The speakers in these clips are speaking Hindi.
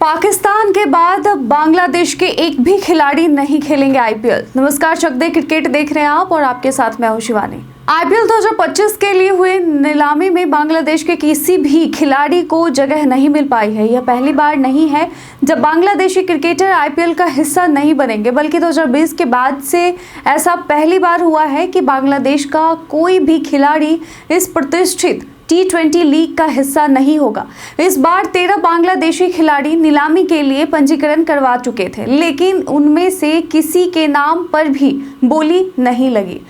पाकिस्तान के बाद बांग्लादेश के एक भी खिलाड़ी नहीं खेलेंगे आईपीएल। नमस्कार, चक दे क्रिकेट देख रहे हैं आप और आपके साथ मैं हूं शिवानी। आईपीएल 2025 के लिए हुए नीलामी में बांग्लादेश के किसी भी खिलाड़ी को जगह नहीं मिल पाई है। यह पहली बार नहीं है जब बांग्लादेशी क्रिकेटर आईपीएल का हिस्सा नहीं बनेंगे, बल्कि 2020 के बाद से ऐसा पहली बार हुआ है कि बांग्लादेश का कोई भी खिलाड़ी इस प्रतिष्ठित T20 लीग का हिस्सा नहीं होगा। इस बार 13 बांग्लादेशी खिलाड़ी नीलामी के लिए पंजीकरण करवा चुके थे, लेकिन उनमें से किसी के नाम पर भी बोली नहीं लगी।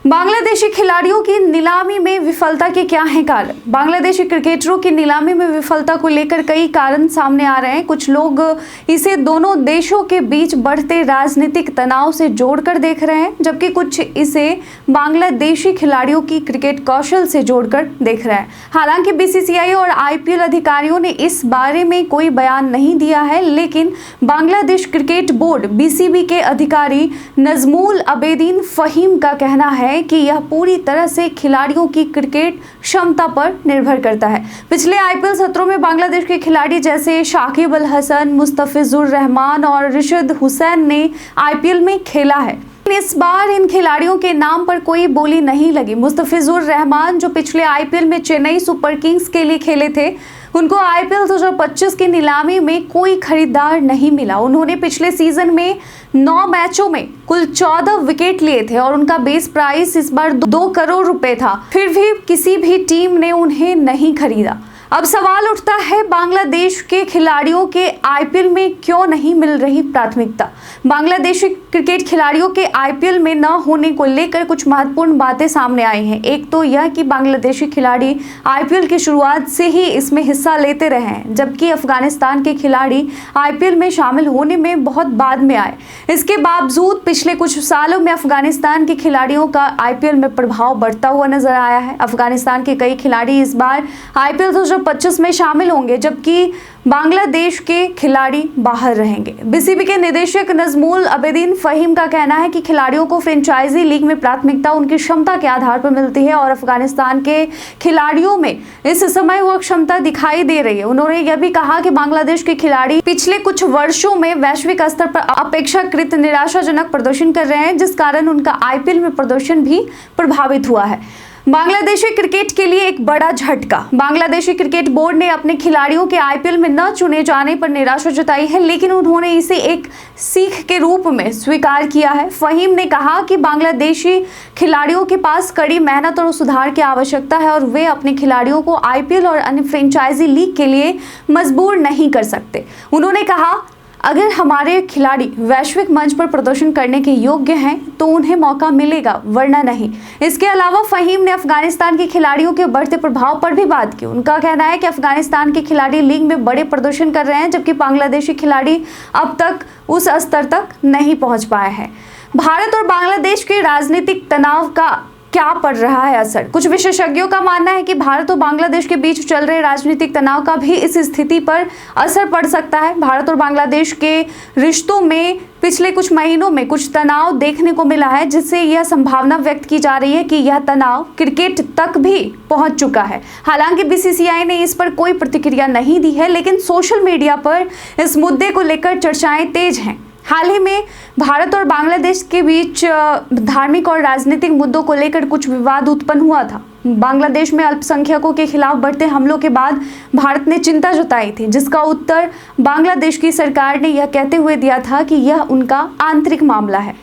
बांग्लादेशी खिलाड़ियों की नीलामी में विफलता के क्या हैं कारण? बांग्लादेशी क्रिकेटरों की नीलामी में विफलता को लेकर कई कारण सामने आ रहे हैं। कुछ लोग इसे दोनों देशों के बीच बढ़ते राजनीतिक तनाव से जोड़कर देख रहे हैं, जबकि कुछ इसे बांग्लादेशी खिलाड़ियों की क्रिकेट कौशल से जोड़कर देख रहे हैं। हालांकि बीसीसीआई और आईपीएल अधिकारियों ने इस बारे में कोई बयान नहीं दिया है, लेकिन बांग्लादेश क्रिकेट बोर्ड बीसीबी के अधिकारी नजमुल अबेदीन फहीम का कहना है कि यह पूरी तरह से खिलाड़ियों की क्रिकेट क्षमता पर निर्भर करता है। पिछले आईपीएल सत्रों में बांग्लादेश के खिलाड़ी जैसे शाकिब अल हसन, मुस्तफिजुर रहमान और रिशद हुसैन ने आईपीएल में खेला है। इस बार इन खिलाड़ियों के नाम पर कोई बोली नहीं लगी। मुस्तफिजुर रहमान, जो पिछले आईपीएल में चेन्नई सुपर किंग्स के लिए खेले थे, उनको आईपीएल 2025 की नीलामी में कोई खरीदार नहीं मिला। उन्होंने पिछले सीजन में 9 मैचों में कुल 14 विकेट लिए थे और उनका बेस प्राइस इस बार 2 करोड़ रुपए था। फिर भी किसी भी टीम ने उन्हें नहीं खरीदा। अब सवाल उठता है, बांग्लादेश के खिलाड़ियों के आईपीएल में क्यों नहीं मिल रही प्राथमिकता? बांग्लादेशी क्रिकेट खिलाड़ियों के आईपीएल में न होने को लेकर कुछ महत्वपूर्ण बातें सामने आई हैं। एक तो यह कि बांग्लादेशी खिलाड़ी आईपीएल की शुरुआत से ही इसमें हिस्सा लेते रहे हैं, जबकि अफगानिस्तान के खिलाड़ी आईपीएल में शामिल होने में बहुत बाद में आए। इसके बावजूद पिछले कुछ सालों में अफगानिस्तान के खिलाड़ियों का आईपीएल में प्रभाव बढ़ता हुआ नजर आया है। अफगानिस्तान के कई खिलाड़ी इस बार आईपीएल 2025 में शामिल होंगे, जबकि बांग्लादेश के खिलाड़ी बाहर रहेंगे। बीसीबी के निदेशक नजमुल अबेदीन फहीम का कहना है कि खिलाड़ियों को फ्रेंचाइजी लीग में प्राथमिकता उनकी क्षमता के आधार पर मिलती है और अफगानिस्तान के खिलाड़ियों में इस समय वह क्षमता दिखाई दे रही है। उन्होंने यह भी कहा कि बांग्लादेश के खिलाड़ी पिछले कुछ वर्षों में वैश्विक स्तर पर अपेक्षाकृत निराशाजनक प्रदर्शन कर रहे हैं, जिस कारण उनका आईपीएल में प्रदर्शन भी प्रभावित हुआ है। बांग्लादेशी क्रिकेट के लिए एक बड़ा झटका। बांग्लादेशी क्रिकेट बोर्ड ने अपने खिलाड़ियों के आईपीएल में न चुने जाने पर निराशा जताई है, लेकिन उन्होंने इसे एक सीख के रूप में स्वीकार किया है। फहीम ने कहा कि बांग्लादेशी खिलाड़ियों के पास कड़ी मेहनत और सुधार की आवश्यकता है और वे अपने खिलाड़ियों को आईपीएल और अन्य फ्रेंचाइजी लीग के लिए मजबूर नहीं कर सकते। उन्होंने कहा, अगर हमारे खिलाड़ी वैश्विक मंच पर प्रदर्शन करने के योग्य हैं तो उन्हें मौका मिलेगा, वरना नहीं। इसके अलावा फहीम ने अफगानिस्तान के खिलाड़ियों के बढ़ते प्रभाव पर भी बात की। उनका कहना है कि अफगानिस्तान के खिलाड़ी लीग में बड़े प्रदर्शन कर रहे हैं, जबकि बांग्लादेशी खिलाड़ी अब तक उस स्तर तक नहीं पहुंच पाए हैं। भारत और बांग्लादेश के राजनीतिक तनाव का क्या पड़ रहा है असर? कुछ विशेषज्ञों का मानना है कि भारत और बांग्लादेश के बीच चल रहे राजनीतिक तनाव का भी इस स्थिति पर असर पड़ सकता है। भारत और बांग्लादेश के रिश्तों में पिछले कुछ महीनों में कुछ तनाव देखने को मिला है, जिससे यह संभावना व्यक्त की जा रही है कि यह तनाव क्रिकेट तक भी पहुंच चुका है। हालांकि बीसीसीआई ने इस पर कोई प्रतिक्रिया नहीं दी है, लेकिन सोशल मीडिया पर इस मुद्दे को लेकर चर्चाएं तेज हैं। हाल ही में भारत और बांग्लादेश के बीच धार्मिक और राजनीतिक मुद्दों को लेकर कुछ विवाद उत्पन्न हुआ था। बांग्लादेश में अल्पसंख्यकों के खिलाफ बढ़ते हमलों के बाद भारत ने चिंता जताई थी, जिसका उत्तर बांग्लादेश की सरकार ने यह कहते हुए दिया था कि यह उनका आंतरिक मामला है।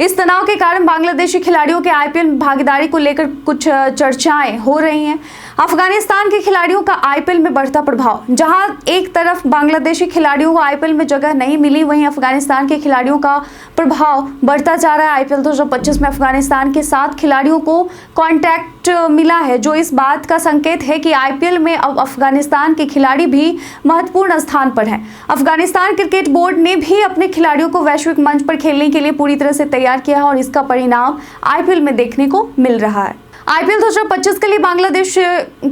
इस तनाव के कारण बांग्लादेशी खिलाड़ियों के आईपीएल में भागीदारी को लेकर कुछ चर्चाएं हो रही हैं। अफगानिस्तान के खिलाड़ियों का आईपीएल में बढ़ता प्रभाव। जहां एक तरफ बांग्लादेशी खिलाड़ियों को आईपीएल में जगह नहीं मिली, वहीं अफगानिस्तान के खिलाड़ियों का प्रभाव बढ़ता जा रहा है। आईपीएल 2025 में अफगानिस्तान के 7 खिलाड़ियों को कॉन्ट्रैक्ट मिला है, जो इस बात का संकेत है कि आईपीएल में अब अफगानिस्तान के खिलाड़ी भी महत्वपूर्ण स्थान पर हैं। अफगानिस्तान क्रिकेट बोर्ड ने भी अपने खिलाड़ियों को वैश्विक मंच पर खेलने के लिए पूरी तरह से तैयार किया है और इसका परिणाम आईपीएल में देखने को मिल रहा है। आईपीएल 2025 के लिए बांग्लादेश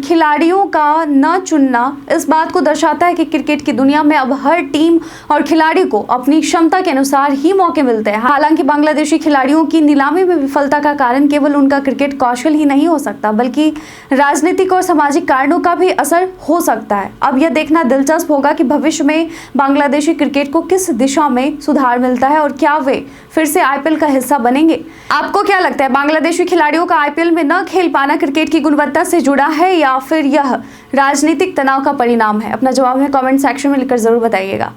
खिलाड़ियों का न चुनना इस बात को दर्शाता है कि क्रिकेट की दुनिया में अब हर टीम और खिलाड़ी को अपनी क्षमता के अनुसार ही मौके मिलते हैं। हालांकि बांग्लादेशी खिलाड़ियों की नीलामी में विफलता का कारण केवल उनका क्रिकेट कौशल ही नहीं हो सकता, बल्कि राजनीतिक और सामाजिक कारणों का भी असर हो सकता है। अब यह देखना दिलचस्प होगा कि भविष्य में बांग्लादेशी क्रिकेट को किस दिशा में सुधार मिलता है और क्या वे फिर से आईपीएल का हिस्सा बनेंगे। आपको क्या लगता है, बांग्लादेशी खिलाड़ियों का आईपीएल में न खेल पाना क्रिकेट की गुणवत्ता से जुड़ा है या फिर यह राजनीतिक तनाव का परिणाम है? अपना जवाब हमें कमेंट सेक्शन में लिखकर जरूर बताइएगा।